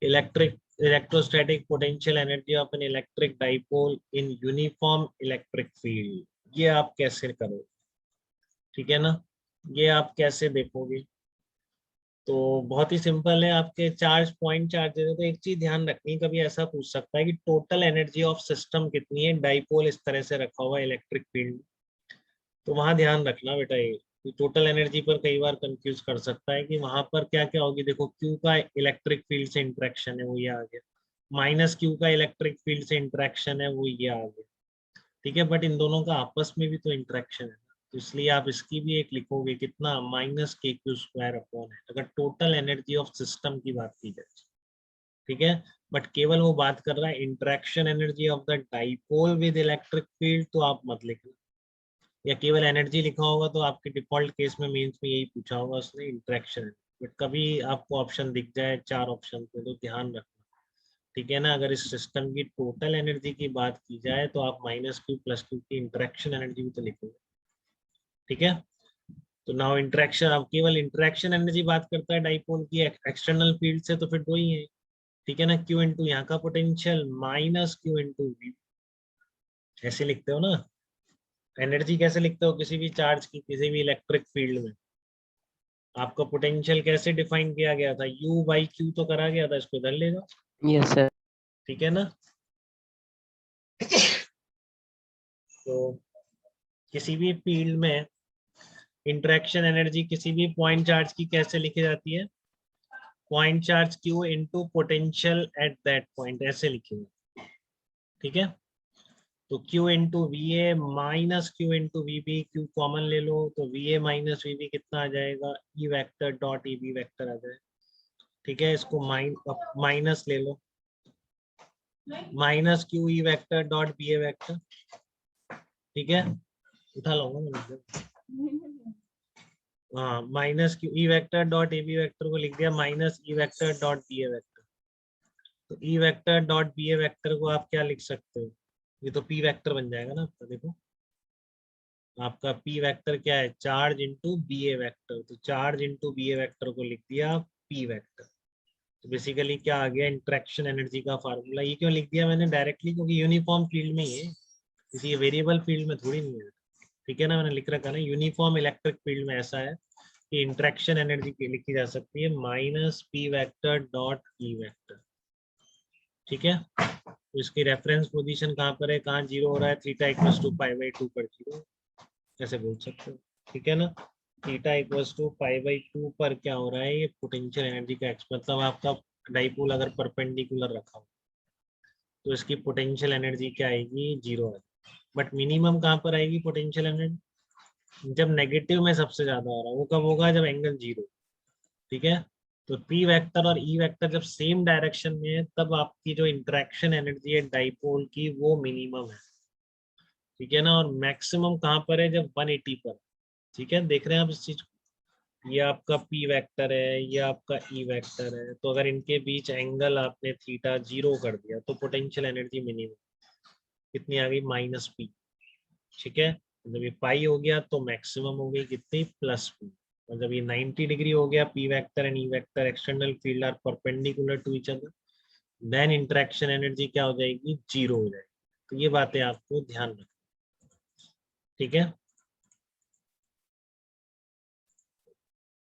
Electric electrostatic potential energy of an electric dipole in uniform electric field, ये आप कैसे करोगे? ठीक है ना, ये आप कैसे देखोगे? तो बहुत ही सिंपल है, आपके चार्ज पॉइंट चार्ज दे दो। तो एक चीज ध्यान रखनी, कभी ऐसा पूछ सकता है कि टोटल एनर्जी ऑफ सिस्टम कितनी है, डाइपोल इस तरह से रखा हुआ इलेक्ट्रिक फील्ड। तो वहां ध्यान रखना बेटा, ये टोटल एनर्जी पर कई बार कंफ्यूज कर सकता है कि वहां पर क्या क्या होगी। देखो, क्यू का इलेक्ट्रिक फील्ड से इंटरेक्शन है, वो ये आ गया। माइनस क्यू का इलेक्ट्रिक फील्ड से इंटरेक्शन है, वो ये आ गया। ठीक है, बट इन दोनों का आपस में भी तो इंटरेक्शन है, तो इसलिए आप इसकी भी एक लिखोगे, कितना, माइनस के क्यू स्क्वायर अपॉन है, अगर टोटल एनर्जी ऑफ सिस्टम की बात की जाए। ठीक है, बट केवल वो बात कर रहा है interaction energy of the dipole with electric field, तो आप मत लिखना। या केवल एनर्जी लिखा होगा तो आपके डिफॉल्ट केस में मेंस में यही पूछा होगा उसने, इंटरेक्शन। बट कभी आपको ऑप्शन दिख जाए 4 ऑप्शन पे तो ध्यान रखना। ठीक है ना, अगर इस सिस्टम की टोटल एनर्जी की बात की जाए तो आप माइनस क्यू प्लस क्यू की इंटरेक्शन एनर्जी भी तो लिखोगे। ठीक है, तो नाउ इंटरेक्शन, अब केवल इंटरेक्शन एनर्जी बात करता है डाइपोल की एक्सटर्नल फील्ड से, तो फिर दो ही है। ठीक है ना, क्यू इंटू यहाँ का potential minus Q into V, ऐसे लिखते हो ना। एनर्जी कैसे लिखते हो किसी भी चार्ज की, किसी भी इलेक्ट्रिक फील्ड में? आपका पोटेंशियल कैसे डिफाइन किया गया था, यू बाई क्यू तो करा गया था, इसको इधर ले जाओ। Yes sir. ठीक है ना, तो किसी भी फील्ड में इंटरेक्शन एनर्जी किसी भी पॉइंट चार्ज की कैसे लिखी जाती है, point charge Q into potential at that point, ऐसे लिखेंगे। ठीक है, तो Q into V A minus Q into V B, Q common ले लो तो V A minus V B कितना आ जाएगा, E vector dot E B vector आ जाएगा। ठीक है, इसको माइनस ले लो, minus Q E vector dot B A vector. ठीक है, उठा लूंगा मैंने। हाँ, minus Q E vector dot A B vector को लिख दिया minus E vector dot B A vector. तो E vector dot B A vector को आप क्या लिख सकते हो, ये तो पी वेक्टर बन जाएगा ना आपका। देखो, आपका पी वेक्टर क्या है, charge into B A vector. तो charge into B A vector को लिख दिया पी वेक्टर। तो बेसिकली क्या आ गया, इंटरेक्शन एनर्जी का फार्मूला। ये क्यों लिख दिया मैंने डायरेक्टली, क्योंकि यूनिफॉर्म फील्ड में ही है, किसी वेरिएबल फील्ड में थोड़ी नहीं है। ठीक है ना, मैंने लिख रखा ना, यूनिफॉर्म इलेक्ट्रिक फील्ड में ऐसा है कि इंटरेक्शन एनर्जी लिखी जा सकती है minus P vector dot E vector. ठीक है, तो इसकी रेफरेंस पोजीशन कहाँ पर है, कहाँ जीरो हो रहा है, theta equals to pi by 2 पर जीरो, ऐसे बोल सकते हो। ठीक है ना, theta equals to pi by 2 पर क्या हो रहा है, ये पोटेंशियल एनर्जी का एक्स, मतलब आपका डाइपोल अगर परपेंडिकुलर रखा हो तो इसकी पोटेंशियल एनर्जी क्या आएगी, जीरो आएगी। बट मिनिमम कहाँ पर आएगी पोटेंशियल एनर्जी, जब नेगेटिव में सबसे ज्यादा हो रहा है, वो कब होगा, जब एंगल जीरो। ठीक है, तो पी वेक्टर और ई वेक्टर जब सेम डायरेक्शन में है तब आपकी जो इंटरेक्शन एनर्जी है डाइपोल की वो मिनिमम है। ठीक है ना, और मैक्सिमम कहाँ पर है, जब 180 पर। ठीक है, देख रहे हैं आप इस चीज को, ये आपका पी वेक्टर है, ये आपका ई वेक्टर है, तो अगर इनके बीच एंगल आपने थीटा जीरो कर दिया तो पोटेंशियल एनर्जी मिनिमम कितनी आ गई, माइनस पी। ठीक है, जब ये पाई हो गया तो मैक्सिमम हो गई कितनी, प्लस पी। और जब ये 90 डिग्री हो गया, p vector and E vector external field are perpendicular to each other, then interaction energy क्या हो जाएगी, जीरो हो जाएगी। तो ये बातें आपको ध्यान रखना। ठीक है।